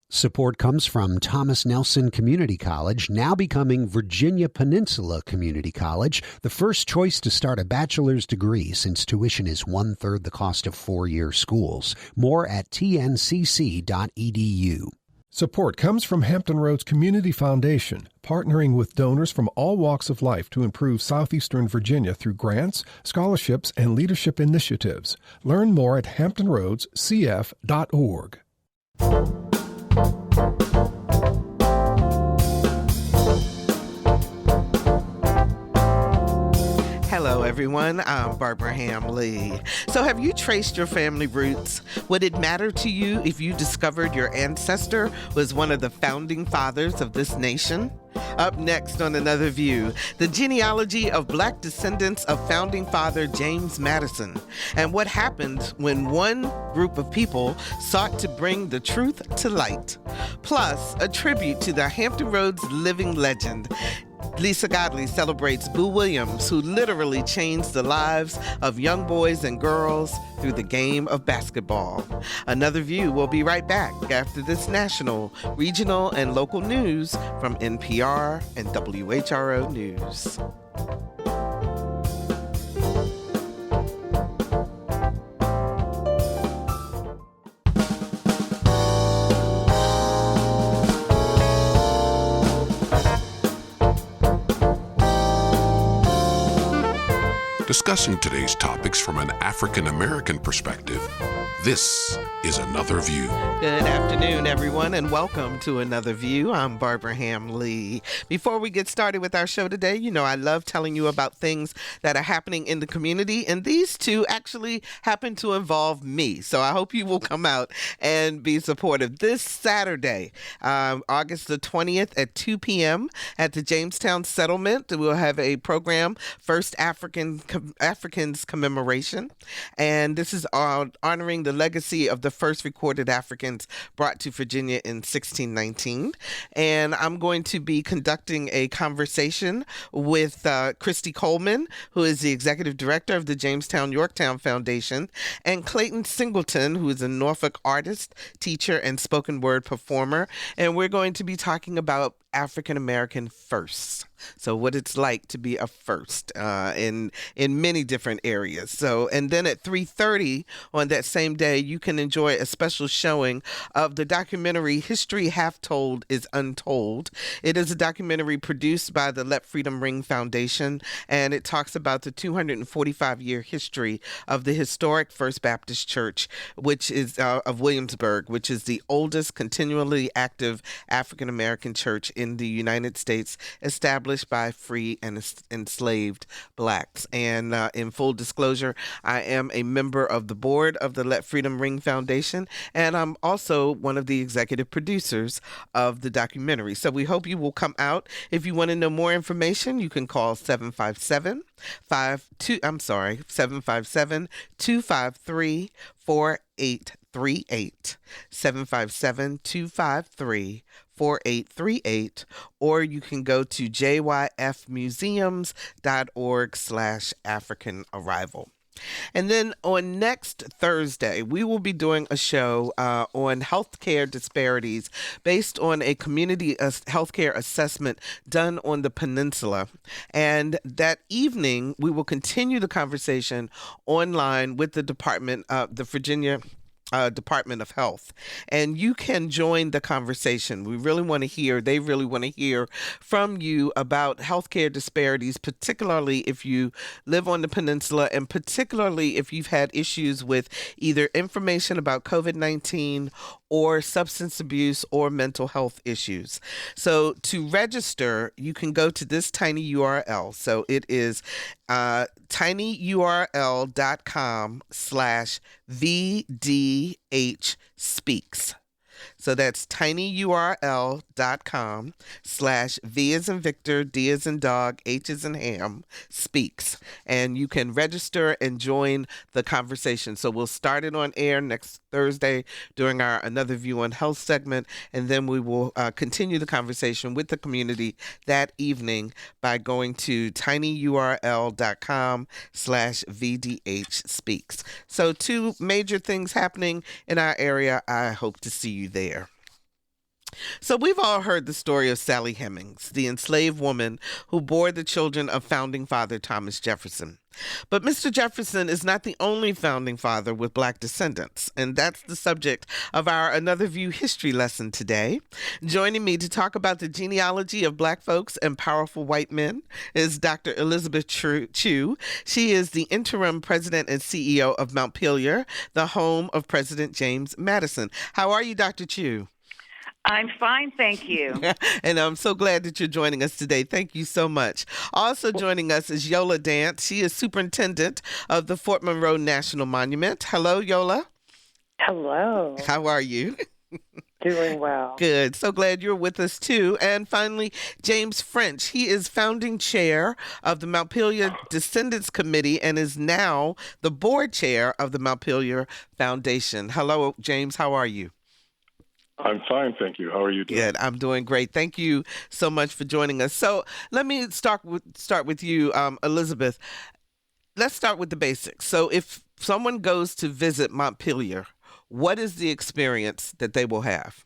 Support comes from Thomas Nelson Community College, now becoming Virginia Peninsula Community College, the first choice to start a bachelor's degree since tuition is one-third the cost of four-year schools. More at tncc.edu. Support comes from Hampton Roads Community Foundation, partnering with donors from all walks of life to improve southeastern Virginia through grants, scholarships, and leadership initiatives. Learn more at hamptonroadscf.org. Hello, everyone. I'm Barbara Hamley. So have you traced your family roots? Would it matter to you if you discovered your ancestor was one of the founding fathers of this nation? Up next on Another View, the genealogy of Black descendants of founding father James Madison, and what happened when one group of people sought to bring the truth to light. Plus, a tribute to the Hampton Roads living legend. Lisa Godley celebrates Boo Williams, who literally changed the lives of young boys and girls through the game of basketball. Another View will be right back after this national, regional, and local news from NPR and WHRO News. Discussing today's topics from an African-American perspective, this is Another View. Good afternoon, everyone, and welcome to Another View. I'm Barbara Hamley. Before we get started with our show today, you know I love telling you about things that are happening in the community, and these two actually happen to involve me. So I hope you will come out and be supportive. This Saturday, August the 20th at 2 p.m. at the Jamestown Settlement, we'll have a program, First Africans Commemoration, and this is honoring the legacy of the first recorded Africans brought to Virginia in 1619. And I'm going to be conducting a conversation with Christy Coleman, who is the executive director of the Jamestown Yorktown Foundation, and Clayton Singleton, who is a Norfolk artist, teacher, and spoken word performer. And we're going to be talking about African American firsts. So what it's like to be a first in many different areas. So, and then at 3:30 on that same day, you can enjoy a special showing of the documentary History Half Told is Untold. It is a documentary produced by the Let Freedom Ring Foundation, and it talks about the 245-year history of the historic First Baptist Church, which is of Williamsburg, which is the oldest continually active African American church in the United States, established by free and enslaved blacks. And in full disclosure, I am a member of the board of the Let Freedom Ring Foundation, and I'm also one of the executive producers of the documentary. So we hope you will come out. If you want to know more information, you can call 757-253-4838. 757-253-4838, or you can go to jyfmuseums.org/African Arrival. And then on next Thursday, we will be doing a show on healthcare disparities based on a community healthcare assessment done on the peninsula. And that evening, we will continue the conversation online with the the Virginia Department of Health. And you can join the conversation. They really want to hear from you about healthcare disparities, particularly if you live on the peninsula, and particularly if you've had issues with either information about COVID-19 or substance abuse or mental health issues. So to register, you can go to this tiny URL. So it is tinyurl.com/VDH speaks. So that's tinyurl.com/V as in Victor, D as in dog, H as in ham, speaks. And you can register and join the conversation. So we'll start it on air next Thursday during our Another View on Health segment. And then we will continue the conversation with the community that evening by going to tinyurl.com/VDH speaks. So two major things happening in our area. I hope to see you there. So we've all heard the story of Sally Hemings, the enslaved woman who bore the children of founding father Thomas Jefferson. But Mr. Jefferson is not the only founding father with Black descendants, and that's the subject of our Another View history lesson today. Joining me to talk about the genealogy of Black folks and powerful white men is Dr. Elizabeth Chu. She is the interim president and CEO of Montpelier, the home of President James Madison. How are you, Dr. Chu? I'm fine, thank you. And I'm so glad that you're joining us today. Thank you so much. Also joining us is Eola Dance. She is superintendent of the Fort Monroe National Monument. Hello, Eola. Hello. How are you? Doing well. Good. So glad you're with us, too. And finally, James French. He is founding chair of the Montpelier Descendants Committee and is now the board chair of the Montpelier Foundation. Hello, James. How are you? I'm fine, thank you. How are you doing? Good. I'm doing great. Thank you so much for joining us. So let me start with you, Elizabeth. Let's start with the basics. So if someone goes to visit Montpelier, what is the experience that they will have?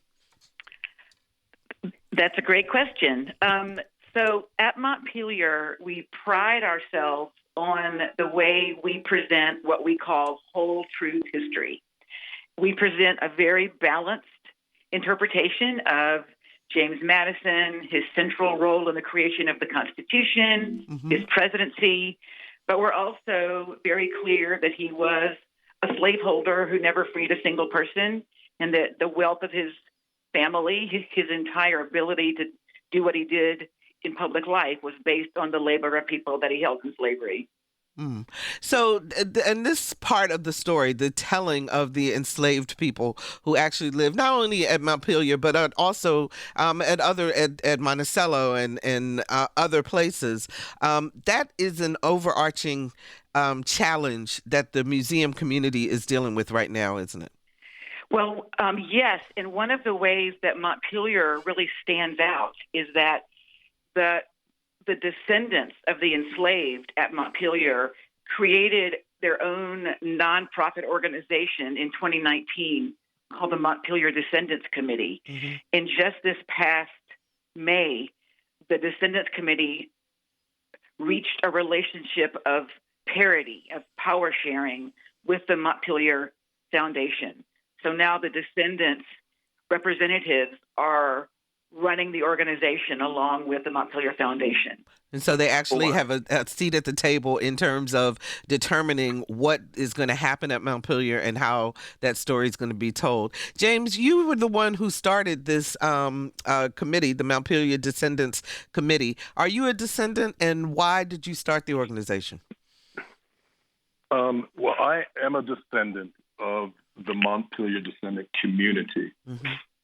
That's a great question. So at Montpelier, we pride ourselves on the way we present what we call whole truth history. We present a very balanced interpretation of James Madison, his central role in the creation of the Constitution, his presidency, but we're also very clear that he was a slaveholder who never freed a single person, and that the wealth of his family, his entire ability to do what he did in public life was based on the labor of people that he held in slavery. So, and this part of the story, the telling of the enslaved people who actually lived not only at Montpelier, but also at Monticello and other places, that is an overarching challenge that the museum community is dealing with right now, isn't it? Well, yes. And one of the ways that Montpelier really stands out is that the descendants of the enslaved at Montpelier created their own nonprofit organization in 2019 called the Montpelier Descendants Committee. And just this past May, the Descendants Committee reached a relationship of parity, of power sharing with the Montpelier Foundation. So now the descendants representatives are running the organization along with the Montpelier Foundation. And so they actually have a seat at the table in terms of determining what is going to happen at Montpelier and how that story is going to be told. James, you were the one who started this committee, the Montpelier Descendants Committee. Are you a descendant, and why did you start the organization? Well, I am a descendant of the Montpelier descendant community.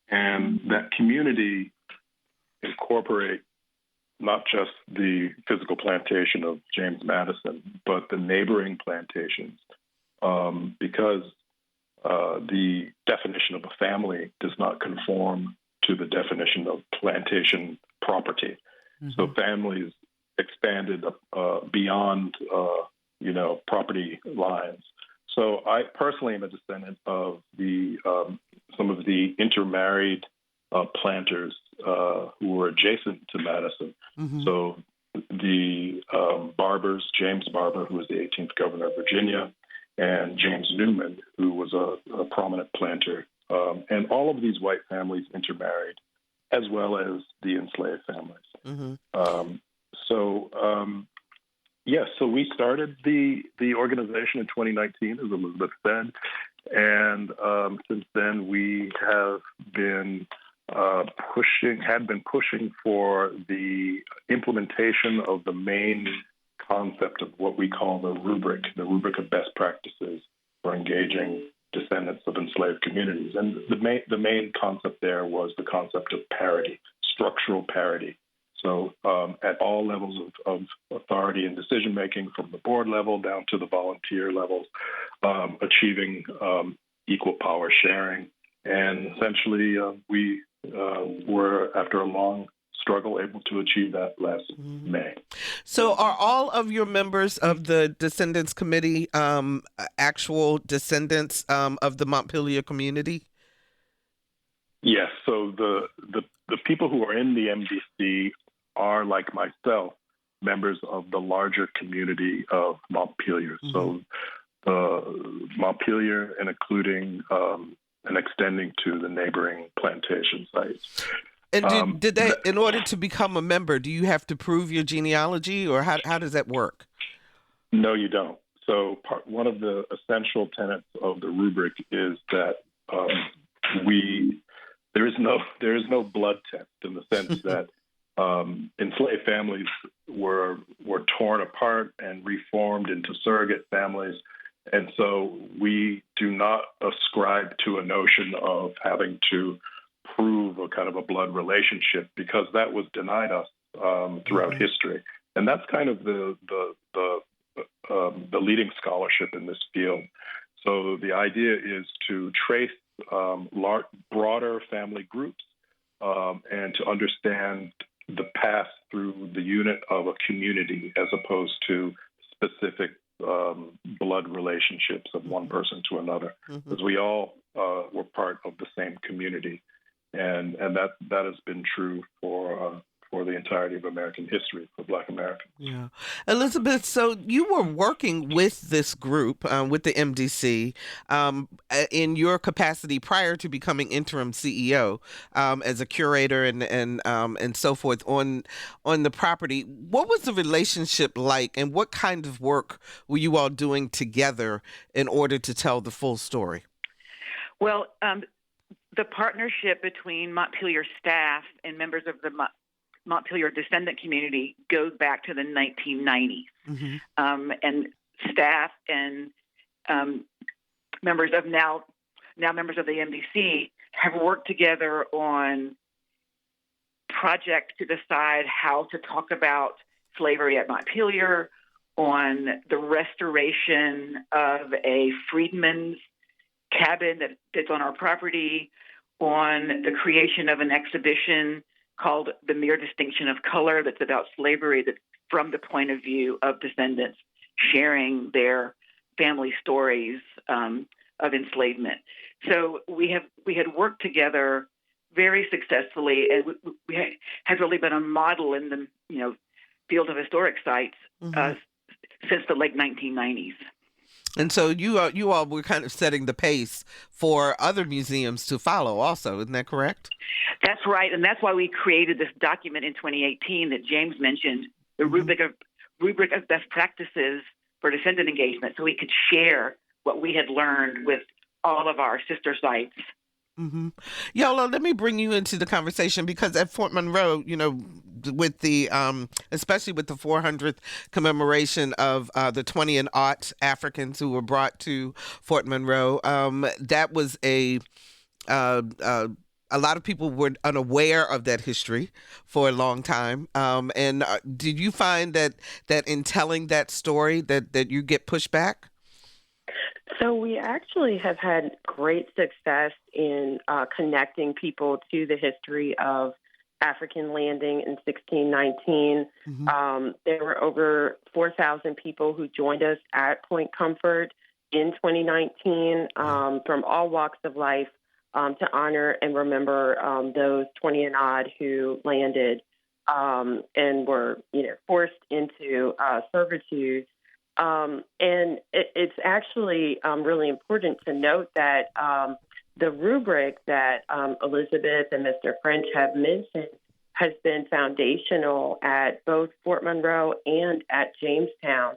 And that community incorporate not just the physical plantation of James Madison, but the neighboring plantations, because the definition of a family does not conform to the definition of plantation property. So families expanded beyond, property lines. So I personally am a descendant of some of the intermarried planters who were adjacent to Madison. So the Barbers, James Barber, who was the 18th governor of Virginia, and James Newman, who was a prominent planter. And all of these white families intermarried, as well as the enslaved families. So we started the organization in 2019, as Elizabeth said, and since then we have been pushing for the implementation of the main concept of what we call the rubric of best practices for engaging descendants of enslaved communities. And the main concept there was the concept of parity, structural parity. So at all levels of authority and decision-making, from the board level down to the volunteer levels, achieving equal power sharing. And essentially, we were, after a long struggle, able to achieve that last May. So are all of your members of the Descendants Committee actual descendants of the Montpelier community? Yes. So the people who are in the MDC are, like myself, members of the larger community of Montpelier. So Montpelier, and including and extending to the neighboring plantation sites. And did they, in order to become a member, do you have to prove your genealogy, or how does that work? No, you don't. So one of the essential tenets of the rubric is that there is no blood test, in the sense that enslaved families were torn apart and reformed into surrogate families. And so we do not ascribe to a notion of having to prove a kind of a blood relationship, because that was denied us throughout history. And that's kind of the leading scholarship in this field. So the idea is to trace broader family groups and to understand the past through the unit of a community, as opposed to specific blood relationships of one person to another, because we all were part of the same community, and that has been true for the entirety of American history for Black Americans. Yeah, Elizabeth. So you were working with this group, with the MDC, in your capacity prior to becoming interim CEO, as a curator and so forth on the property. What was the relationship like, and what kind of work were you all doing together in order to tell the full story? Well, the partnership between Montpelier staff and members of the Montpelier descendant community goes back to the 1990s. And staff and members of now members of the MDC have worked together on projects to decide how to talk about slavery at Montpelier, on the restoration of a freedman's cabin that's on our property, on the creation of an exhibition called The Mere Distinction of Color, that's about slavery, that's from the point of view of descendants sharing their family stories of enslavement. So we had worked together very successfully, and we had really been a model in the field of historic sites since the late 1990s. And so you all were kind of setting the pace for other museums to follow also, isn't that correct? That's right, and that's why we created this document in 2018 that James mentioned, the rubric of best practices for descendant engagement, so we could share what we had learned with all of our sister sites. Eola, let me bring you into the conversation, because at Fort Monroe, with the especially with the 400th commemoration of the 20 and aught Africans who were brought to Fort Monroe, that was a lot of people were unaware of that history for a long time. And did you find that in telling that story that you get pushback? So we actually have had great success in connecting people to the history of African landing in 1619. There were over 4,000 people who joined us at Point Comfort in 2019 from all walks of life to honor and remember those 20 and odd who landed and were forced into servitude. And it's actually really important to note that the rubric that Elizabeth and Mr. French have mentioned has been foundational at both Fort Monroe and at Jamestown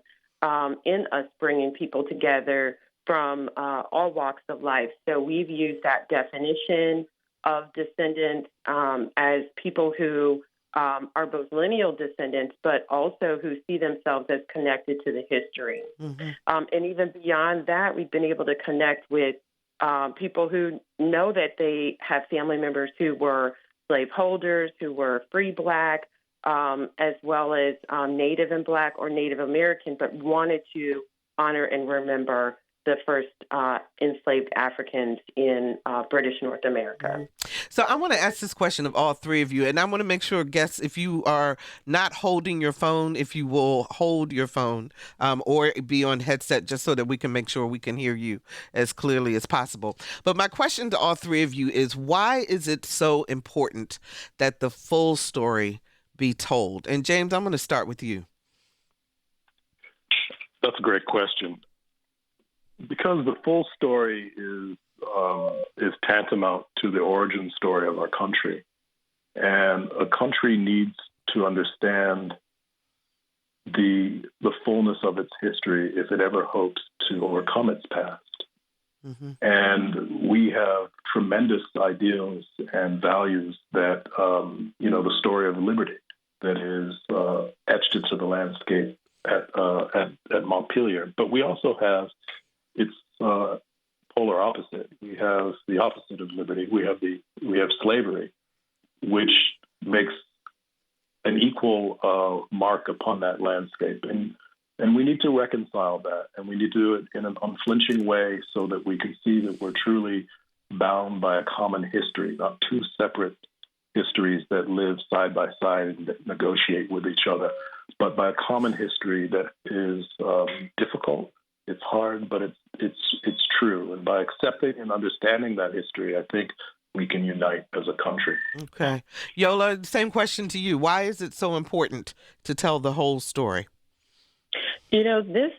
in us bringing people together from all walks of life. So we've used that definition of descendants as people who are both lineal descendants, but also who see themselves as connected to the history. And even beyond that, we've been able to connect with people who know that they have family members who were slaveholders, who were free Black, as well as Native and Black or Native American, but wanted to honor and remember the first enslaved Africans in British North America. So I want to ask this question of all three of you, and I want to make sure, guests, if you are not holding your phone, if you will hold your phone or be on headset, just so that we can make sure we can hear you as clearly as possible. But my question to all three of you is, why is it so important that the full story be told? And James, I'm going to start with you. That's a great question. Because the full story is tantamount to the origin story of our country. And a country needs to understand the fullness of its history if it ever hopes to overcome its past. Mm-hmm. And we have tremendous ideals and values that, the story of liberty that is etched into the landscape at Montpelier. But we also have its polar opposite. We have the opposite of liberty. We have slavery, which makes an equal mark upon that landscape, and we need to reconcile that, and we need to do it in an unflinching way so that we can see that we're truly bound by a common history, not two separate histories that live side by side and that negotiate with each other, but by a common history that is difficult. It's hard, but it's true. And by accepting and understanding that history, I think we can unite as a country. Okay. Eola, same question to you. Why is it so important to tell the whole story? This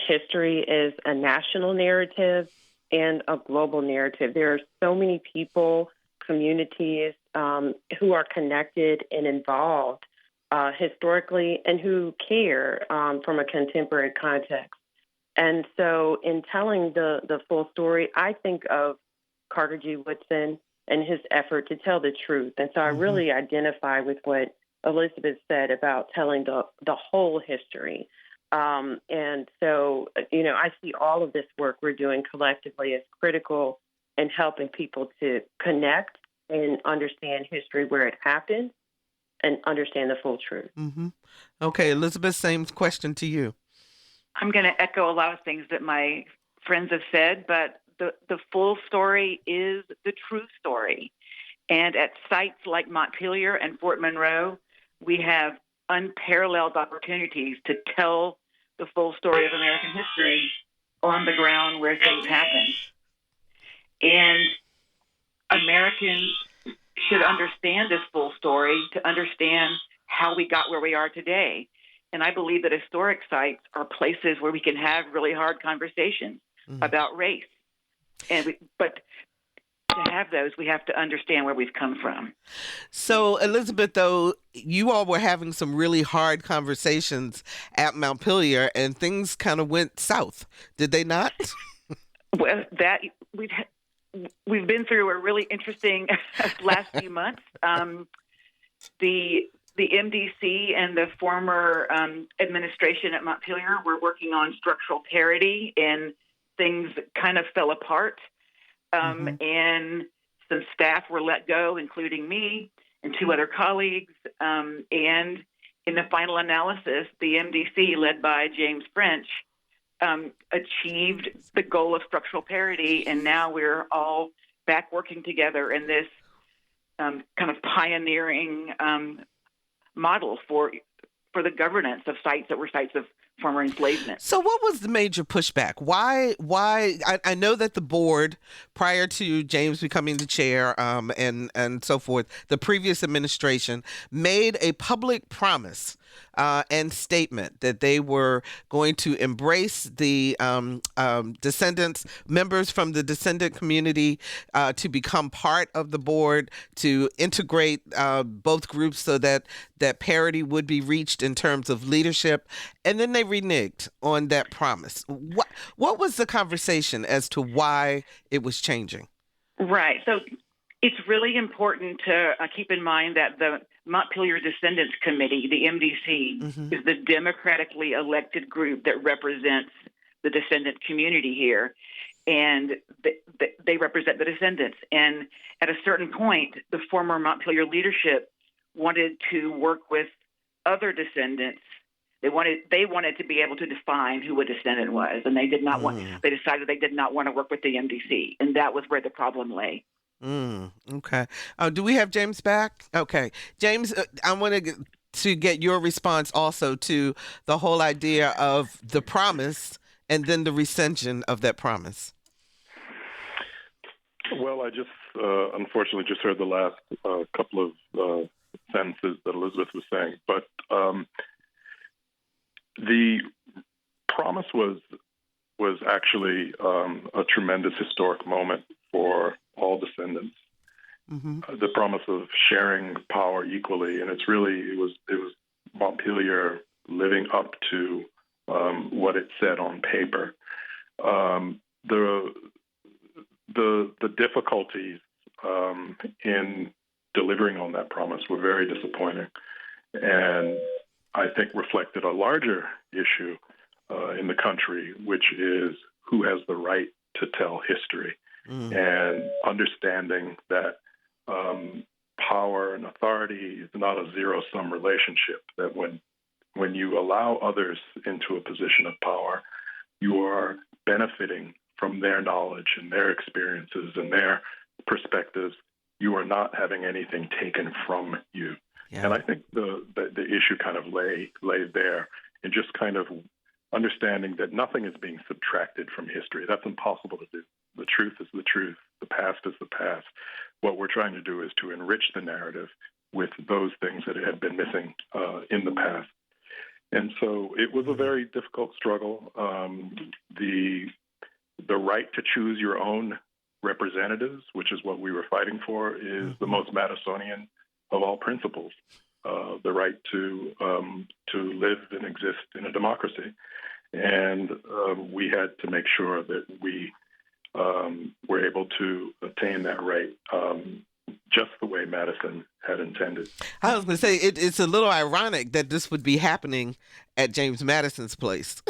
history is a national narrative and a global narrative. There are so many people, communities who are connected and involved historically and who care from a contemporary context. And so in telling the full story, I think of Carter G. Woodson and his effort to tell the truth. And so I really identify with what Elizabeth said about telling the whole history. And so, I see all of this work we're doing collectively as critical in helping people to connect and understand history where it happened and understand the full truth. Mm-hmm. Okay, Elizabeth, same question to you. I'm going to echo a lot of things that my friends have said, but the full story is the true story. And at sites like Montpelier and Fort Monroe, we have unparalleled opportunities to tell the full story of American history on the ground where things happen. And Americans should understand this full story to understand how we got where we are today. And I believe that historic sites are places where we can have really hard conversations about race. But to have those, we have to understand where we've come from. So, Elizabeth, though, you all were having some really hard conversations at Montpelier, and things kind of went south, did they not? Well, that we've been through a really interesting last few months. The MDC and the former administration at Montpelier were working on structural parity, and things kind of fell apart. And some staff were let go, including me and two other colleagues. And in the final analysis, the MDC, led by James French, achieved the goal of structural parity, and now we're all back working together in this kind of pioneering model for the governance of sites that were sites of former enslavement. So what was the major pushback? Why? I know that the board, prior to James becoming the chair and so forth, the previous administration made a public promise and statement that they were going to embrace the descendants, members from the descendant community to become part of the board, to integrate both groups so that parity would be reached in terms of leadership. And then they reneged on that promise. What was the conversation as to why it was changing? Right. So it's really important to keep in mind that the Montpelier Descendants Committee, the MDC, is the democratically elected group that represents the descendant community here. And they represent the descendants. And at a certain point, the former Montpelier leadership wanted to work with other descendants They wanted to be able to define who a descendant was, and they did not want. They decided they did not want to work with the MDC, and that was where the problem lay. Okay. Do we have James back? Okay, James, I want to get your response also to the whole idea of the promise and then the rescission of that promise. Well, I just unfortunately just heard the last couple of sentences that Elizabeth was saying, but the promise was actually a tremendous historic moment for all descendants. The promise of sharing power equally, and it was Montpelier living up to what it said on paper. The difficulties in delivering on that promise were very disappointing, and I think reflected a larger issue in the country, which is who has the right to tell history, and understanding that power and authority is not a zero-sum relationship, that when you allow others into a position of power, you are benefiting from their knowledge and their experiences and their perspectives. You are not having anything taken from you. Yeah. And I think the issue kind of lay there in just kind of understanding that nothing is being subtracted from history. That's impossible to do. The truth is the truth. The past is the past. What we're trying to do is to enrich the narrative with those things that had been missing in the past. And so it was a very difficult struggle. The right to choose your own representatives, which is what we were fighting for, is the most Madisonian of all principles. The right to live and exist in a democracy. And we had to make sure that we were able to attain that right just the way Madison had intended. I was going to say, it's a little ironic that this would be happening at James Madison's place,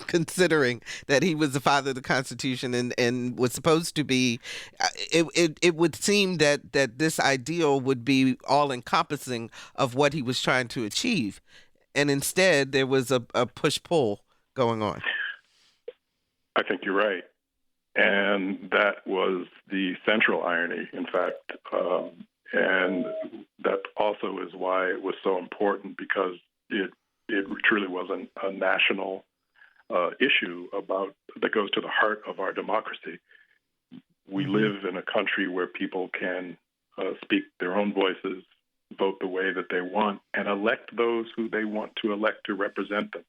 considering that he was the father of the Constitution and was supposed to be, it would seem that this ideal would be all-encompassing of what he was trying to achieve. And instead, there was a push-pull going on. I think you're right. And that was the central irony, in fact. And that also is why it was so important, because it truly was a national issue that goes to the heart of our democracy. We live in a country where people can speak their own voices, vote the way that they want, and elect those who they want to elect to represent them.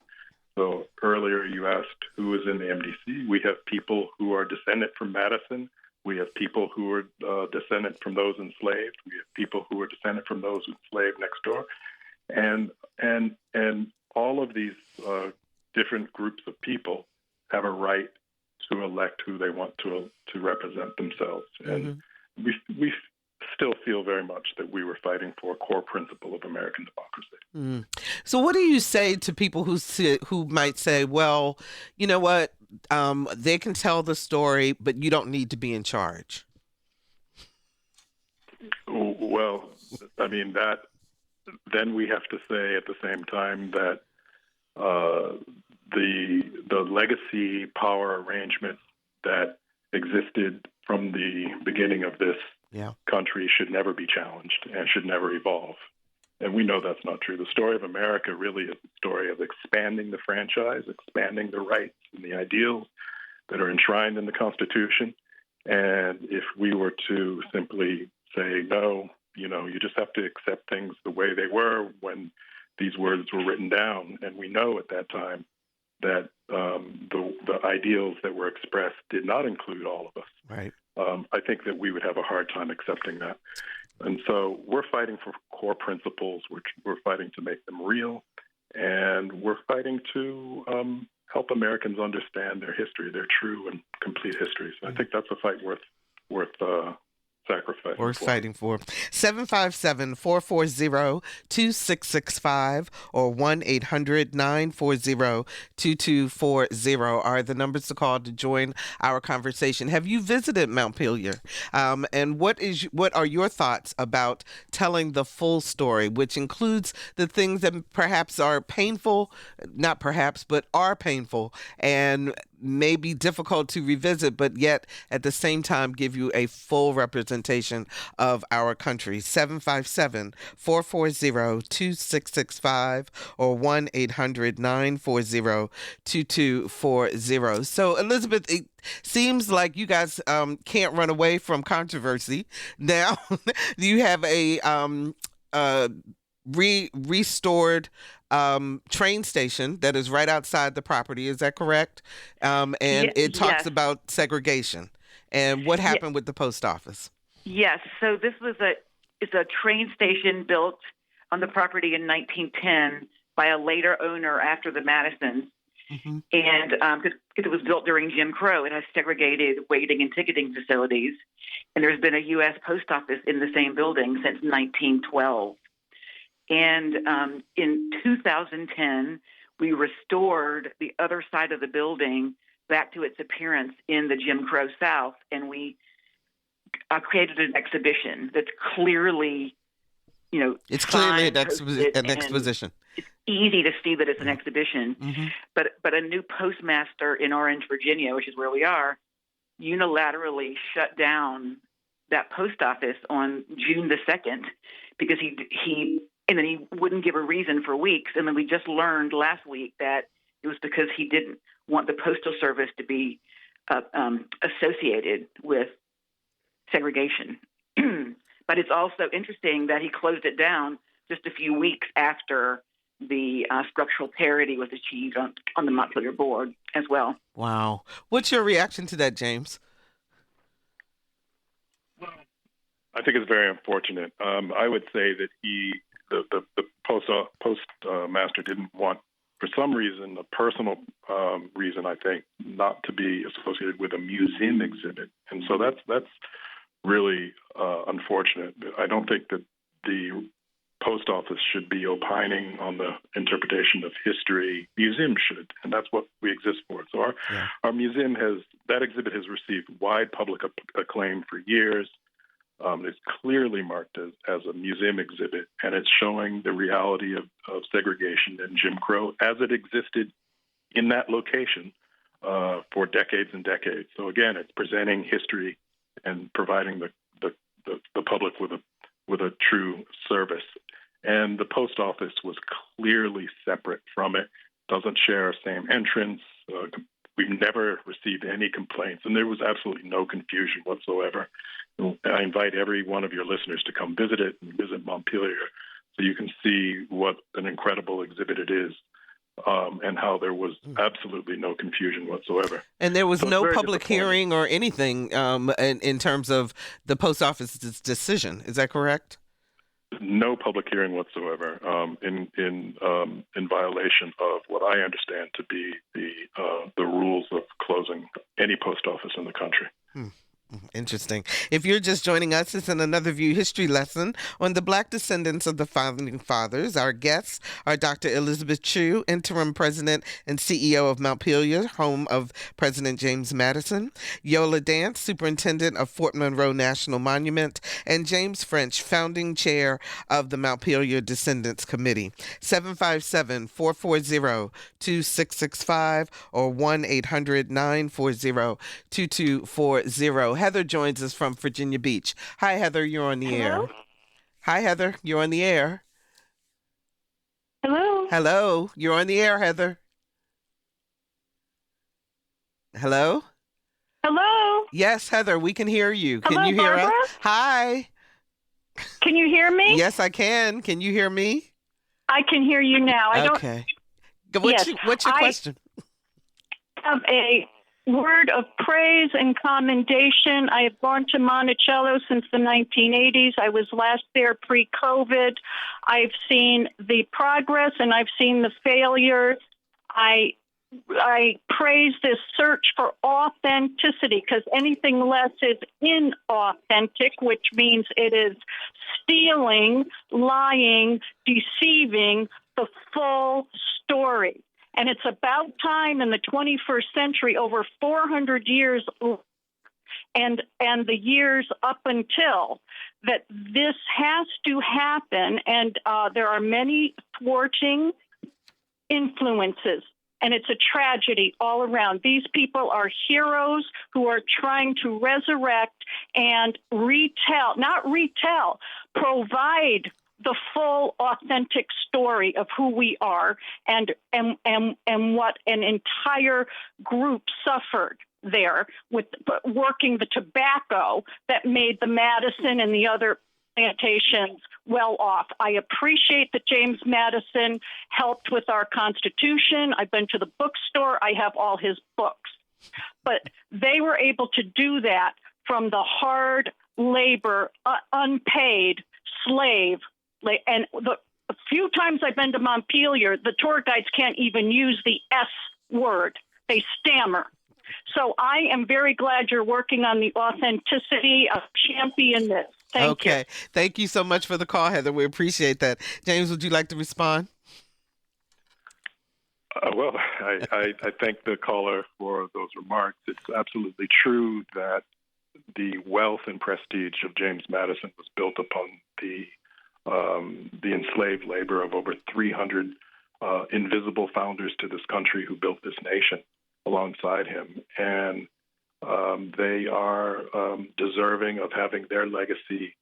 So earlier you asked who is in the MDC. We have people who are descendant from Madison. We have people who are descendant from those enslaved. We have people who are descendant from those enslaved next door. And all of these different groups of people have a right to elect who they want to represent themselves. And we still feel very much that we were fighting for a core principle of American democracy. So what do you say to people who might say, well, you know what, they can tell the story, but you don't need to be in charge? Well, I mean, then we have to say at the same time that the legacy power arrangements that existed from the beginning of this country should never be challenged and should never evolve. And we know that's not true. The story of America really is a story of expanding the franchise, expanding the rights and the ideals that are enshrined in the Constitution. And if we were to simply say, no, you just have to accept things the way they were when these words were written down. And we know at that time that the ideals that were expressed did not include all of us. Right. I think that we would have a hard time accepting that. And so we're fighting for core principles. We're fighting to make them real, and we're fighting to help Americans understand their history, their true and complete history. So I think that's a fight worth sacrificing Worth for. fighting for. 757-440-2665 or 1-800-940-2240 are the numbers to call to join our conversation. Have you visited Montpelier? And what are your thoughts about telling the full story, which includes the things that perhaps are painful, not perhaps, but are painful and may be difficult to revisit, but yet at the same time give you a full representation of our country? 757-440-2665 or 1-800-940-2240. So, Elizabeth, it seems like you guys can't run away from controversy. Now, you have a restored train station that is right outside the property. Is that correct? And it talks about segregation and what happened with the post office. Yes. So this was a train station built on the property in 1910 by a later owner after the Madisons. Mm-hmm. And because it was built during Jim Crow, it has segregated waiting and ticketing facilities. And there's been a U.S. post office in the same building since 1912. And in 2010, we restored the other side of the building back to its appearance in the Jim Crow South, and we created an exhibition that's clearly, it's clearly an exposition. It's easy to see that it's an exhibition, mm-hmm. but a new postmaster in Orange, Virginia, which is where we are, unilaterally shut down that post office on June the 2nd because and then he wouldn't give a reason for weeks. And then we just learned last week that it was because he didn't want the Postal Service to be associated with segregation. But it's also interesting that he closed it down just a few weeks after the structural parity was achieved on the Montpelier board as well. Wow. What's your reaction to that, James? Well, I think it's very unfortunate. I would say that the postmaster didn't want, for some reason, a personal reason, I think, not to be associated with a museum exhibit. And so that's really unfortunate. I don't think that the post office should be opining on the interpretation of history. Museums should, and that's what we exist for. So our museum that exhibit has received wide public acclaim for years. It's clearly marked as a museum exhibit, and it's showing the reality of segregation and Jim Crow as it existed in that location for decades and decades. So again, it's presenting history and providing the public with a true service. And the post office was clearly separate from it. Doesn't share same entrance. We've never received any complaints, and there was absolutely no confusion whatsoever. I invite every one of your listeners to come visit it and visit Montpelier so you can see what an incredible exhibit it is and how there was absolutely no confusion whatsoever. And there was no public hearing or anything in terms of the post office's decision. Is that correct? No public hearing whatsoever in violation of what I understand to be the rules of closing any post office in the country. Interesting. If you're just joining us, it's another View history lesson on the Black descendants of the Founding Fathers. Our guests are Dr. Elizabeth Chu, Interim President and CEO of Montpelier, home of President James Madison, Eola Dance, Superintendent of Fort Monroe National Monument, and James French, Founding Chair of the Montpelier Descendants Committee. 757-440-2665 or 1-800-940-2240. Heather joins us from Virginia Beach. Hi, Heather. You're on the air. Hi, Heather. You're on the air. Hello. Hello. You're on the air, Heather. Hello? Hello. Yes, Heather. We can hear you. Hello, can you hear Barbara? us? Hi. Can you hear me? Yes, I can. Can you hear me? I can hear you now. Okay. What's your question? I have a word of praise and commendation. I have gone to Monticello since the 1980s. I was last there pre-COVID. I've seen the progress and I've seen the failures. I praise this search for authenticity, because anything less is inauthentic, which means it is stealing, lying, deceiving the full story. And it's about time in the 21st century, over 400 years and the years up until, that this has to happen. And there are many thwarting influences. And it's a tragedy all around. These people are heroes who are trying to resurrect and provide the full, authentic story of who we are and what an entire group suffered there with working the tobacco that made the Madison and the other plantations well off. I appreciate that James Madison helped with our Constitution. I've been to the bookstore. I have all his books. But they were able to do that from the hard labor, unpaid slave. And the few times I've been to Montpelier, the tour guides can't even use the S word. They stammer. So I am very glad you're working on the authenticity of champion this. Thank you. Thank you so much for the call, Heather. We appreciate that. James, would you like to respond? Well, I thank the caller for those remarks. It's absolutely true that the wealth and prestige of James Madison was built upon the enslaved labor of over 300 invisible founders to this country who built this nation alongside him. And they are deserving of having their legacy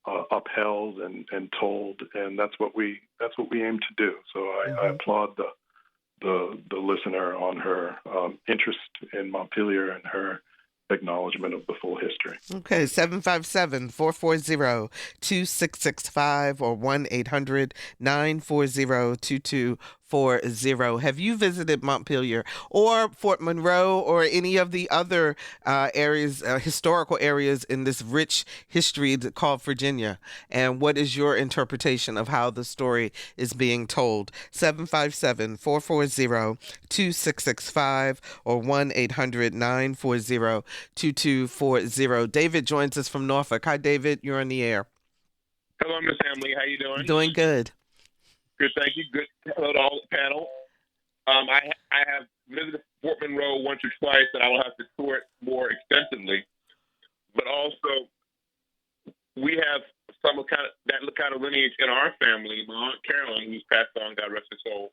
upheld and told, and that's what we aim to do. So I applaud the listener on her interest in Montpelier and her acknowledgement of the full history. Okay, 757-440-2665 or 1-800-940-2240. Have you visited Montpelier or Fort Monroe or any of the other areas, historical areas in this rich history called Virginia? And what is your interpretation of how the story is being told? 757-440-2665 or 1-800-940-2240. David joins us from Norfolk. Hi, David. You're on the air. Hello, Miss Emily. How you doing? Doing good. Good, thank you. Good. Hello to all the panel. I have visited Fort Monroe once or twice, and I will have to tour it more extensively. But also, we have that kind of lineage in our family. My Aunt Carolyn, who's passed on, God rest her soul,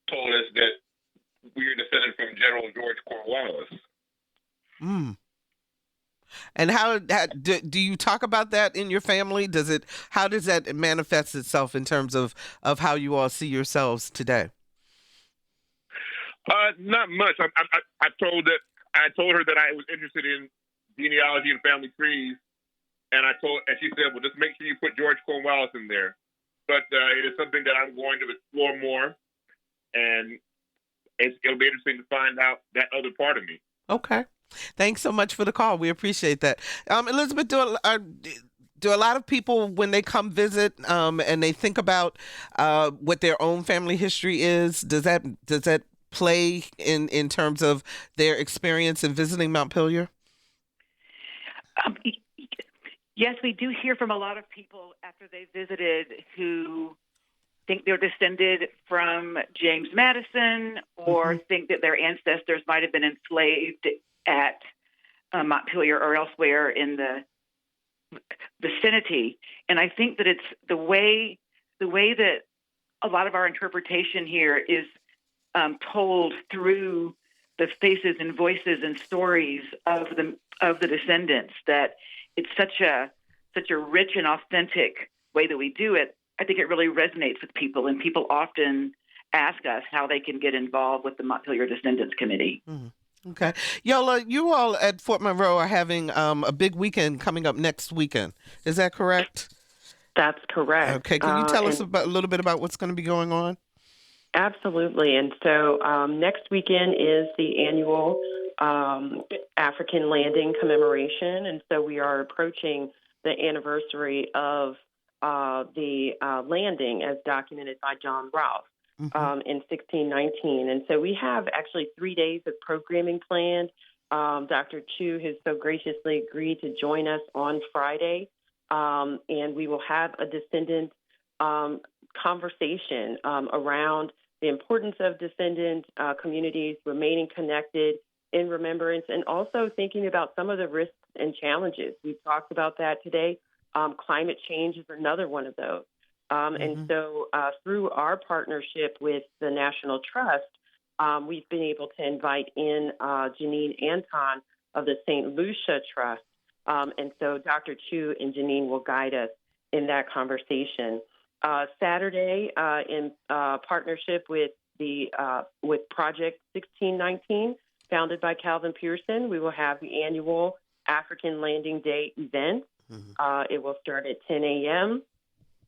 told us that we are descended from General George Cornwallis. And how do you talk about that in your family? How does that manifest itself in terms of how you all see yourselves today? Not much. I told her that I was interested in genealogy and family trees, and she said, "Well, just make sure you put George Cornwallis in there." But it is something that I'm going to explore more, and it'll be interesting to find out that other part of me. Okay. Thanks so much for the call. We appreciate that. Elizabeth, do a lot of people, when they come visit and they think about what their own family history is, does that play in terms of their experience in visiting Montpelier? Yes, we do hear from a lot of people after they visited who think they're descended from James Madison or think that their ancestors might have been enslaved at Montpelier or elsewhere in the vicinity. And I think that it's the way that a lot of our interpretation here is told through the faces and voices and stories of the descendants, that it's such a rich and authentic way that we do it. I think it really resonates with people, and people often ask us how they can get involved with the Montpelier Descendants Committee. Mm-hmm. Okay. Eola, you all at Fort Monroe are having a big weekend coming up next weekend. Is that correct? That's correct. Okay. Can you tell us a little bit about what's going to be going on? Absolutely. And so next weekend is the annual African landing commemoration. And so we are approaching the anniversary of the landing as documented by John Rouse. in 1619. And so we have actually 3 days of programming planned. Dr. Chu has so graciously agreed to join us on Friday, and we will have a descendant conversation around the importance of descendant communities remaining connected in remembrance, and also thinking about some of the risks and challenges. We've talked about that today. Climate change is another one of those. And so through our partnership with the National Trust, we've been able to invite in Janine Anton of the St. Lucia Trust. And so Dr. Chu and Janine will guide us in that conversation. Saturday, in partnership with Project 1619, founded by Calvin Pearson, we will have the annual African Landing Day event. It will start at 10 a.m.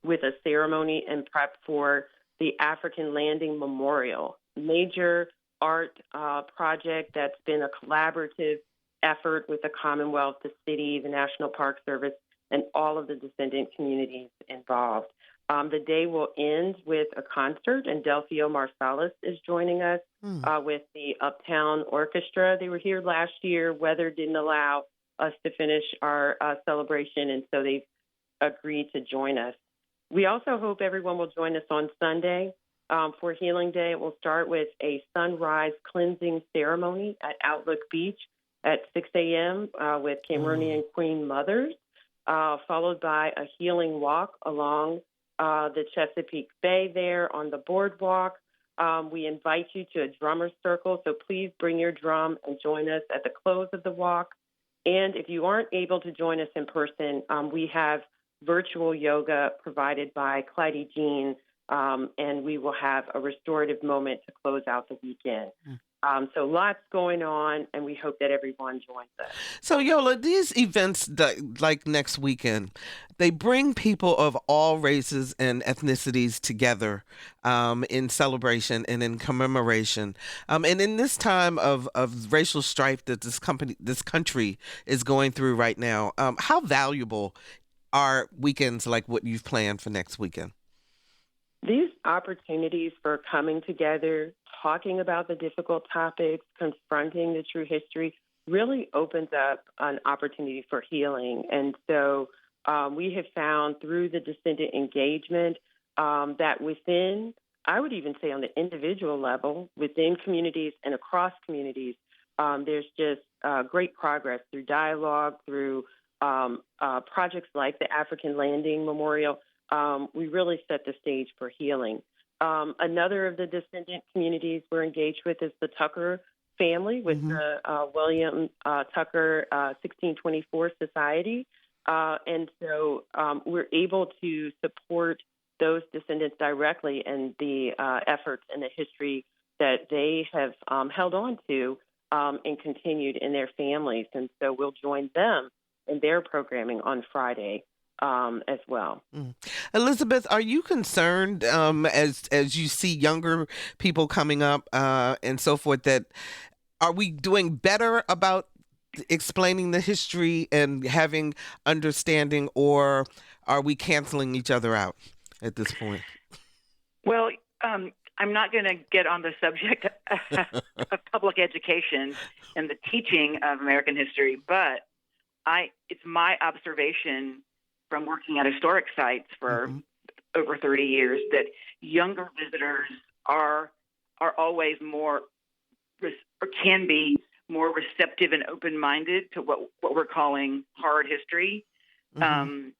with a ceremony and prep for the African Landing Memorial, major art project that's been a collaborative effort with the Commonwealth, the city, the National Park Service, and all of the descendant communities involved. The day will end with a concert, and Delphio Marsalis is joining us with the Uptown Orchestra. They were here last year. Weather didn't allow us to finish our celebration, and so they've agreed to join us. We also hope everyone will join us on Sunday for Healing Day. It will start with a sunrise cleansing ceremony at Outlook Beach at 6 a.m. With Cameroonian Queen Mothers, followed by a healing walk along the Chesapeake Bay there on the boardwalk. We invite you to a drummer's circle, so please bring your drum and join us at the close of the walk. And if you aren't able to join us in person, we have virtual yoga provided by Clyde Jean, and we will have a restorative moment to close out the weekend. So lots going on, and we hope that everyone joins us. So, Eola, these events, like next weekend, they bring people of all races and ethnicities together in celebration and in commemoration. And in this time of racial strife that this country is going through right now, how valuable are weekends like what you've planned for next weekend? These opportunities for coming together, talking about the difficult topics, confronting the true history, really opens up an opportunity for healing. And so we have found through the descendant engagement that within, I would even say on the individual level, within communities and across communities, there's just great progress through dialogue, through projects like the African Landing Memorial. We really set the stage for healing. Another of the descendant communities we're engaged with is the Tucker family with the William Tucker 1624 Society. And so we're able to support those descendants directly in the efforts and the history that they have held on to and continued in their families. And so we'll join them in their programming on Friday as well. Elizabeth, are you concerned as you see younger people coming up and so forth, that are we doing better about explaining the history and having understanding, or are we canceling each other out at this point? Well, I'm not going to get on the subject of public education and the teaching of American history, but it's my observation from working at historic sites for over 30 years that younger visitors are always more, or can be more receptive and open-minded to what we're calling hard history. And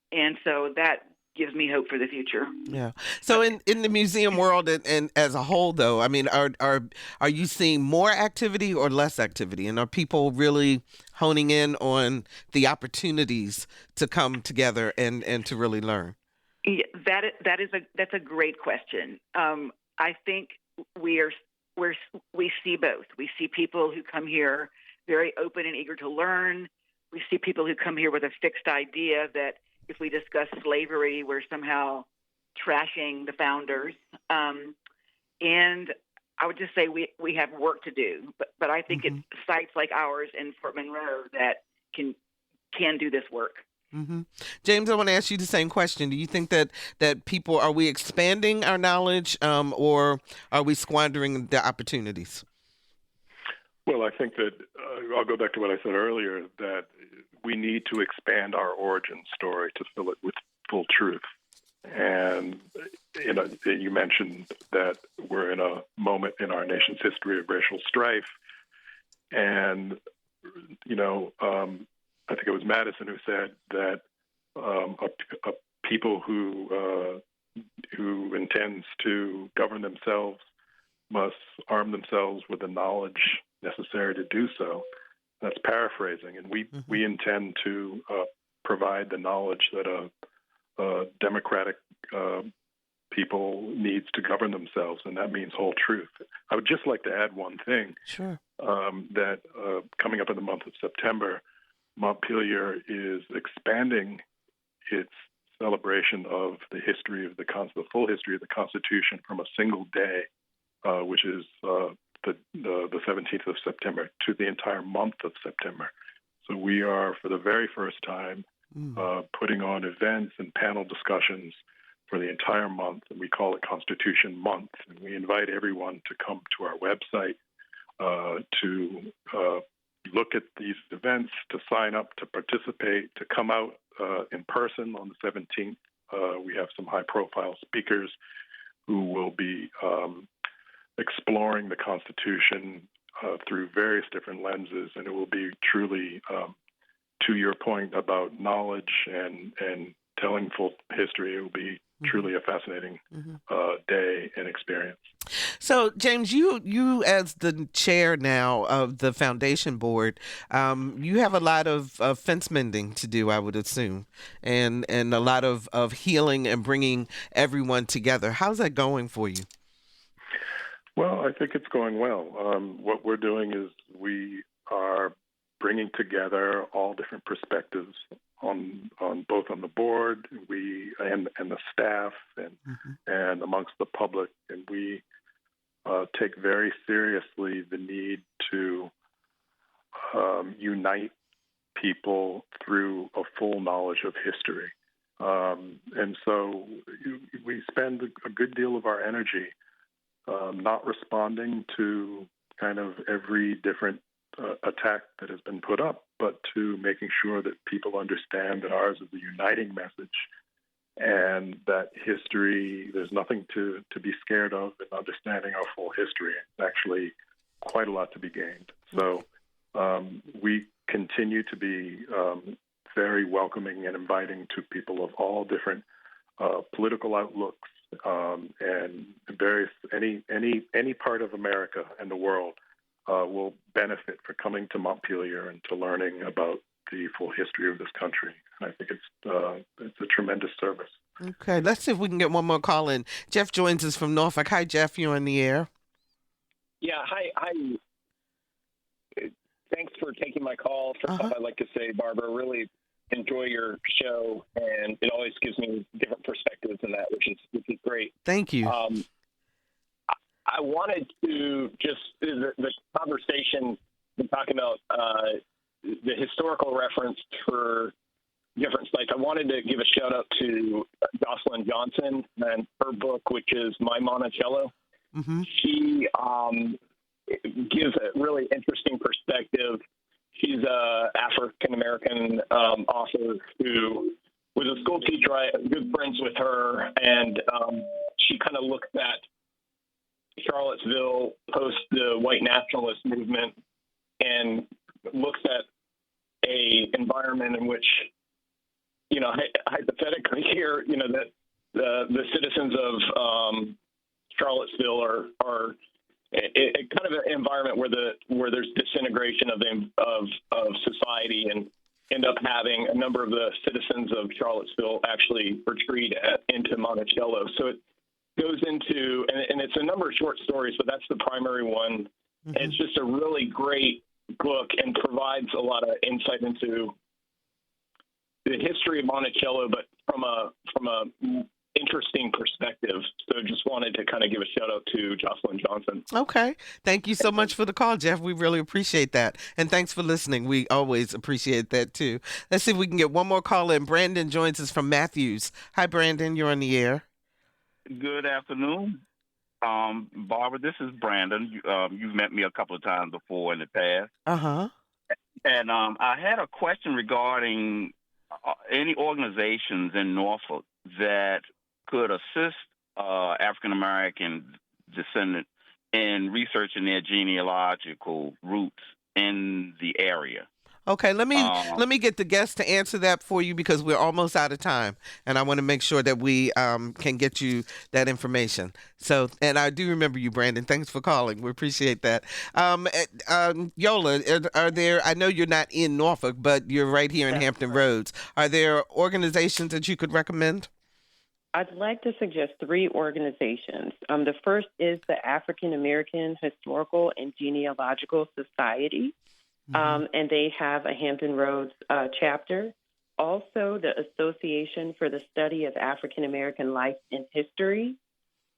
so that gives me hope for the future. Yeah. So in the museum world and as a whole, though, I mean, are you seeing more activity or less activity? And are people really honing in on the opportunities to come together and to really learn? Yeah, that's a great question. I think we see both. We see people who come here very open and eager to learn. We see people who come here with a fixed idea that if we discuss slavery, we're somehow trashing the founders. And I would just say we have work to do. But I think it's sites like ours in Fort Monroe that can do this work. Mm-hmm. James, I want to ask you the same question. Do you think that people, are we expanding our knowledge, or are we squandering the opportunities? Well, I think that I'll go back to what I said earlier, that we need to expand our origin story to fill it with full truth. And you mentioned that we're in a moment in our nation's history of racial strife. And, I think it was Madison who said that a people who intends to govern themselves must arm themselves with the knowledge necessary to do so. That's paraphrasing, and we intend to provide the knowledge that a democratic people needs to govern themselves, and that means whole truth. I would just like to add one thing. Sure. That coming up in the month of September, Montpelier is expanding its celebration of the history of the full history of the Constitution from a single day, which is the 17th of September, to the entire month of September. So we are, for the very first time, putting on events and panel discussions for the entire month, and we call it Constitution Month. And we invite everyone to come to our website to look at these events, to sign up, to participate, to come out in person on the 17th. We have some high-profile speakers who will be exploring the Constitution through various different lenses, and it will be truly, to your point about knowledge and telling full history, it will be truly a fascinating day and experience. So, James, you as the chair now of the foundation board, you have a lot of fence mending to do, I would assume, and a lot of healing and bringing everyone together. How's that going for you? Well, I think it's going well. What we're doing is we are bringing together all different perspectives on both on the board, and the staff, and amongst the public, and we take very seriously the need to unite people through a full knowledge of history, and so we spend a good deal of our energy not responding to kind of every different attack that has been put up, but to making sure that people understand that ours is a uniting message, and that history, there's nothing to be scared of in understanding our full history. It's actually quite a lot to be gained. So we continue to be very welcoming and inviting to people of all different political outlooks, and various any part of America and the world will benefit for coming to Montpelier and to learning about the full history of this country. And I think it's a tremendous service. Okay, let's see if we can get one more call in. Jeff joins us from Norfolk. Hi, Jeff. You're on the air. Yeah, hi. Thanks for taking my call. First off, I'd like to say, Barbara, really enjoy your show, and it always gives me different perspectives in that, which is great. Thank you. I wanted to just, the conversation, we're talking about the historical reference for different sites. I wanted to give a shout out to Jocelyn Johnson and her book, which is My Monticello. She gives a really interesting perspective. She's an African-American author who was a school teacher. I'm good friends with her, and she kind of looked at Charlottesville post the white nationalist movement and looks at a environment in which, hypothetically here, that the citizens of Charlottesville are a kind of an environment where there's disintegration of society, and end up having a number of the citizens of Charlottesville actually retreat into Monticello. So it goes into, and it's a number of short stories, but that's the primary one. And it's just a really great book and provides a lot of insight into the history of Monticello, but from a interesting perspective. So just just wanted to kind of give a shout out to Jocelyn Johnson. Okay. Thank you so much for the call, Jeff. We really appreciate that. And thanks for listening. We always appreciate that, too. Let's see if we can get one more call in. Brandon joins us from Matthews. Hi, Brandon. You're on the air. Good afternoon. Barbara, this is Brandon. You've met me a couple of times before in the past. Uh-huh. And I had a question regarding any organizations in Norfolk that could assist African-American descendants in researching their genealogical roots in the area. Okay, let me get the guest to answer that for you because we're almost out of time, and I want to make sure that we can get you that information. So, and I do remember you, Brandon. Thanks for calling. We appreciate that. Eola, are there? I know you're not in Norfolk, but you're right here in Hampton Roads. Are there organizations that you could recommend? I'd like to suggest 3 organizations. The first is the African American Historical and Genealogical Society. And they have a Hampton Roads chapter. Also, the Association for the Study of African American Life and History.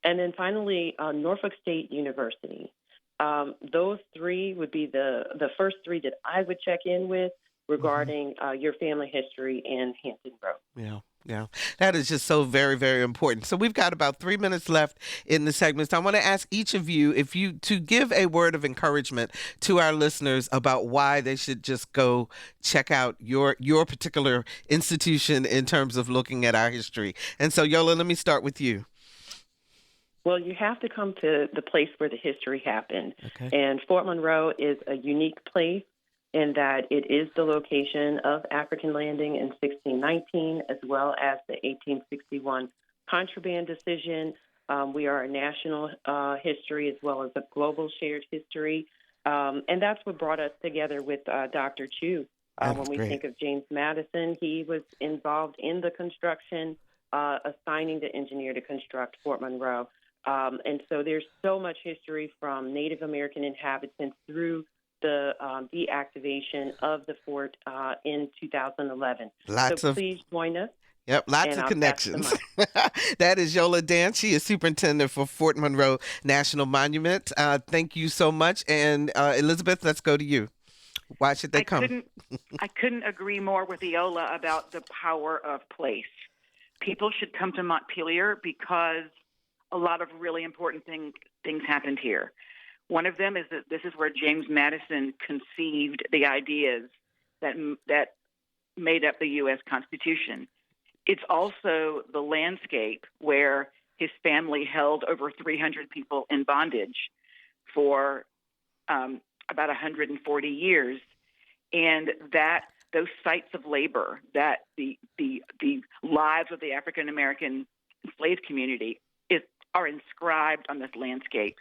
And then finally, Norfolk State University. Those 3 would be the first 3 that I would check in with regarding your family history in Hampton Roads. Yeah, that is just so very, very important. So we've got about 3 minutes left in the segment. So I want to ask each of you to give a word of encouragement to our listeners about why they should just go check out your particular institution in terms of looking at our history. And so, Eola, let me start with you. Well, you have to come to the place where the history happened. Okay. And Fort Monroe is a unique place in that it is the location of African landing in 1619, as well as the 1861 contraband decision. We are a national history as well as a global shared history. And that's what brought us together with Dr. Chu. When we think of James Madison, he was involved in the construction, assigning the engineer to construct Fort Monroe. And so there's so much history from Native American inhabitants through the deactivation of the fort in 2011. So please join us. Yep, lots of connections. That is Eola Dance. She is Superintendent for Fort Monroe National Monument. Thank you so much. And Elizabeth, let's go to you. Why should they come? I couldn't agree more with Eola about the power of place. People should come to Montpelier because a lot of really important things happened here. One of them is that this is where James Madison conceived the ideas that made up the U.S. Constitution. It's also the landscape where his family held over 300 people in bondage for about 140 years, and that those sites of labor, that the lives of the African American enslaved community are inscribed on this landscape.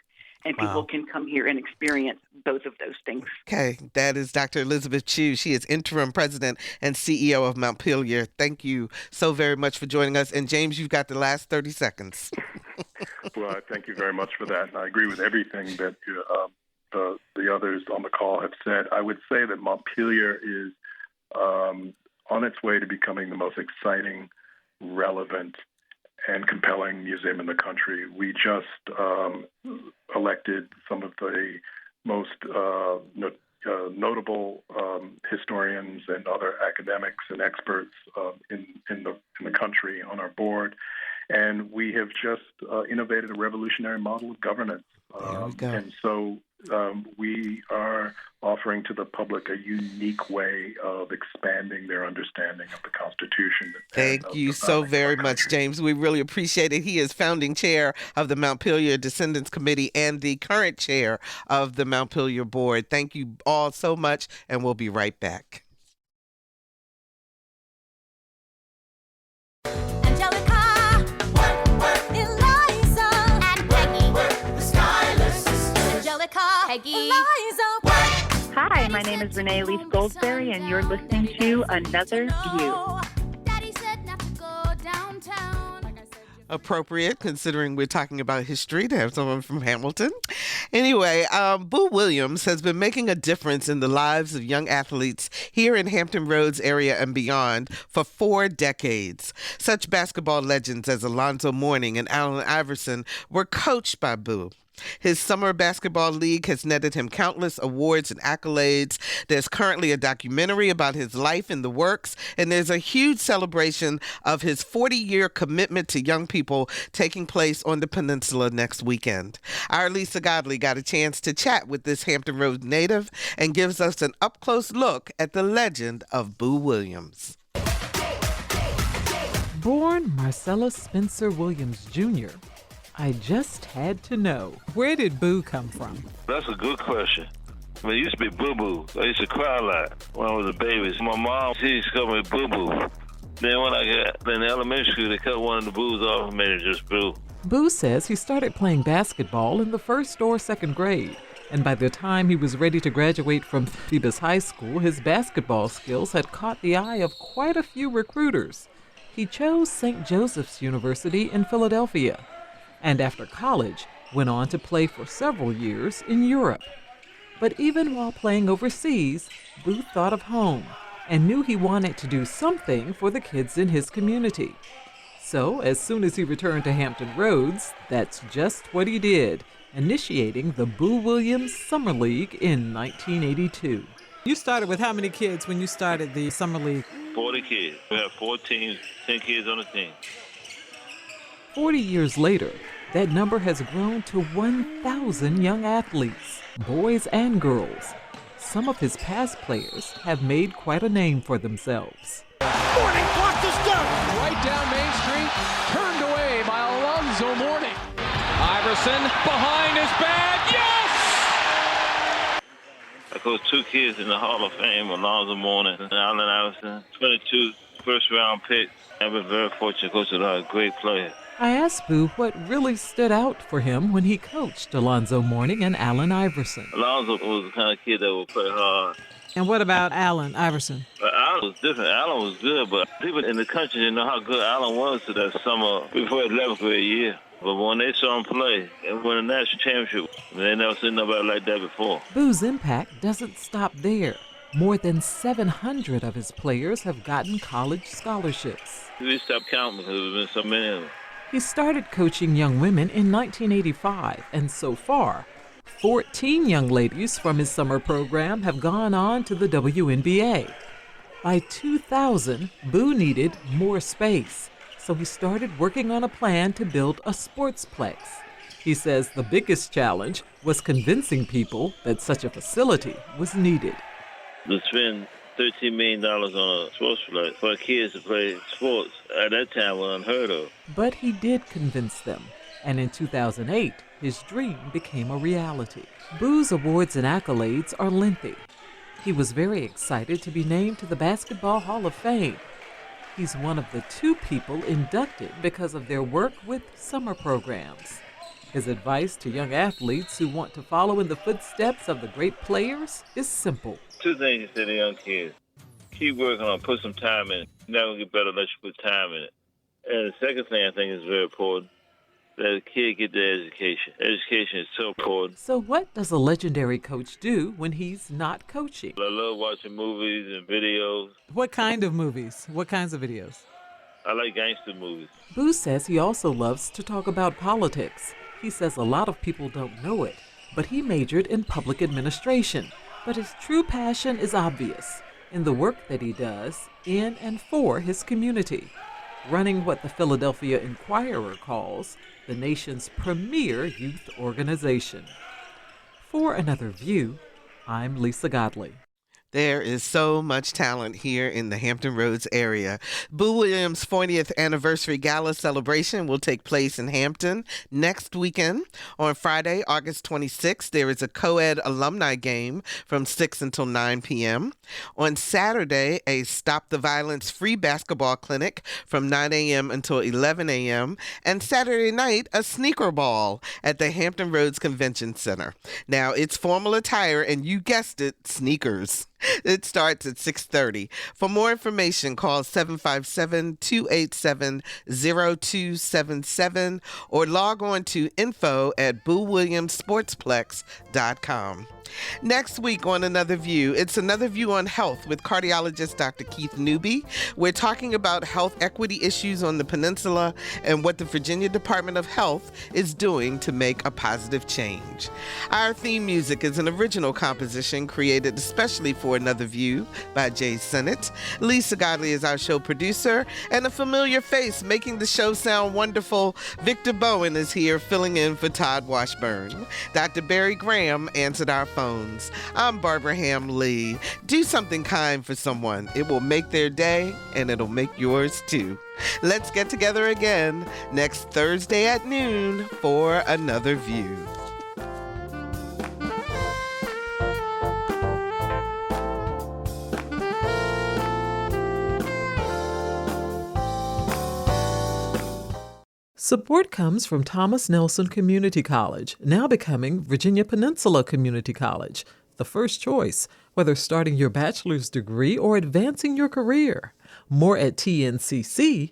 And people can come here and experience both of those things. Okay, that is Dr. Elizabeth Chu. She is interim president and CEO of Montpelier. Thank you so very much for joining us. And James, you've got the last 30 seconds. Well, thank you very much for that. And I agree with everything that the others on the call have said. I would say that Montpelier is on its way to becoming the most exciting, relevant, and compelling museum in the country. We just elected some of the most notable historians and other academics and experts in the country on our board, and we have just innovated a revolutionary model of governance. There we go. And so we are offering to the public a unique way of expanding their understanding of the Constitution. Thank you so very much, James. We really appreciate it. He is founding chair of the Montpelier Descendants Committee and the current chair of the Montpelier Board. Thank you all so much, and we'll be right back. Hi, my name is Renee Elise Goldsberry, and you're listening to Another View. Appropriate, considering we're talking about history, to have someone from Hamilton. Anyway, Boo Williams has been making a difference in the lives of young athletes here in Hampton Roads area and beyond for 4 decades. Such basketball legends as Alonzo Mourning and Allen Iverson were coached by Boo. His summer basketball league has netted him countless awards and accolades. There's currently a documentary about his life in the works, and there's a huge celebration of his 40-year commitment to young people taking place on the peninsula next weekend. Our Lisa Godley got a chance to chat with this Hampton Roads native and gives us an up-close look at the legend of Boo Williams. Born Marcellus Spencer Williams, Jr., I just had to know, where did Boo come from? That's a good question. I mean, it used to be Boo-Boo. I used to cry a lot when I was a baby. My mom, she used to call me Boo-Boo. Then when I got in elementary school, they cut one of the Boos off and made it just Boo. Boo says he started playing basketball in the 1st or 2nd grade. And by the time he was ready to graduate from Phoebus High School, his basketball skills had caught the eye of quite a few recruiters. He chose St. Joseph's University in Philadelphia, and after college, went on to play for several years in Europe. But even while playing overseas, Boo thought of home and knew he wanted to do something for the kids in his community. So, as soon as he returned to Hampton Roads, that's just what he did, initiating the Boo Williams Summer League in 1982. You started with how many kids when you started the Summer League? 40 kids. We have 4 teams, 10 kids on the team. 40 years later, that number has grown to 1,000 young athletes, boys and girls. Some of his past players have made quite a name for themselves. Mourning blocked his dunk. Right down Main Street, turned away by Alonzo Mourning. Iverson behind his back, yes! I coached 2 kids in the Hall of Fame, Alonzo Mourning and Allen Iverson, 22 first-round picks. I've been very fortunate to coach a lot of great players. I asked Boo what really stood out for him when he coached Alonzo Mourning and Allen Iverson. Alonzo was the kind of kid that would play hard. And what about Allen Iverson? Allen was different. Allen was good, but people in the country didn't know how good Allen was to that summer before his 11th grade year. But when they saw him play and win a national championship, they never seen nobody like that before. Boo's impact doesn't stop there. More than 700 of his players have gotten college scholarships. We stopped counting because there have been so many of them. He started coaching young women in 1985, and so far, 14 young ladies from his summer program have gone on to the WNBA. By 2000, Boo needed more space, so he started working on a plan to build a sportsplex. He says the biggest challenge was convincing people that such a facility was needed. To spend $13 million on a sports flight for kids to play sports at that time was unheard of. But he did convince them, and in 2008, his dream became a reality. Boo's awards and accolades are lengthy. He was very excited to be named to the Basketball Hall of Fame. He's one of the 2 people inducted because of their work with summer programs. His advice to young athletes who want to follow in the footsteps of the great players is simple. 2 things to the young kids. Keep working on it, put some time in it. You're never get better unless you put time in it. And the second thing I think is very important, that the kid get their education. Education is so important. So what does a legendary coach do when he's not coaching? I love watching movies and videos. What kind of movies? What kinds of videos? I like gangster movies. Boo says he also loves to talk about politics. He says a lot of people don't know it, but he majored in public administration. But his true passion is obvious in the work that he does in and for his community, running what the Philadelphia Inquirer calls the nation's premier youth organization. For Another View, I'm Lisa Godley. There is so much talent here in the Hampton Roads area. Boo Williams' 40th anniversary gala celebration will take place in Hampton next weekend. On Friday, August 26th, there is a co-ed alumni game from 6 until 9 p.m. On Saturday, a Stop the Violence free basketball clinic from 9 a.m. until 11 a.m. And Saturday night, a sneaker ball at the Hampton Roads Convention Center. Now, it's formal attire, and you guessed it, sneakers. It starts at 6:30. For more information, call 757-287-0277 or log on to info@BooWilliamsSportsplex.com. Next week on Another View, it's Another View on Health with cardiologist Dr. Keith Newby. We're talking about health equity issues on the peninsula and what the Virginia Department of Health is doing to make a positive change. Our theme music is an original composition created especially for Another View by Jay Sennett. Lisa Godley is our show producer, and a familiar face making the show sound wonderful, Victor Bowen, is here filling in for Todd Washburn. Dr. Barry Graham answered our phones. I'm Barbara Ham Lee. Do something kind for someone. It will make their day, and it'll make yours too. Let's get together again next Thursday at noon for Another View. Support comes from Thomas Nelson Community College, now becoming Virginia Peninsula Community College, the first choice, whether starting your bachelor's degree or advancing your career. More at tncc.edu.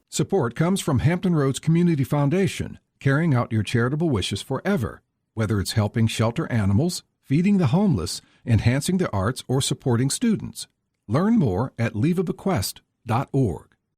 Support comes from Hampton Roads Community Foundation, carrying out your charitable wishes forever, whether it's helping shelter animals, feeding the homeless, enhancing the arts, or supporting students. Learn more at leaveabequest.org.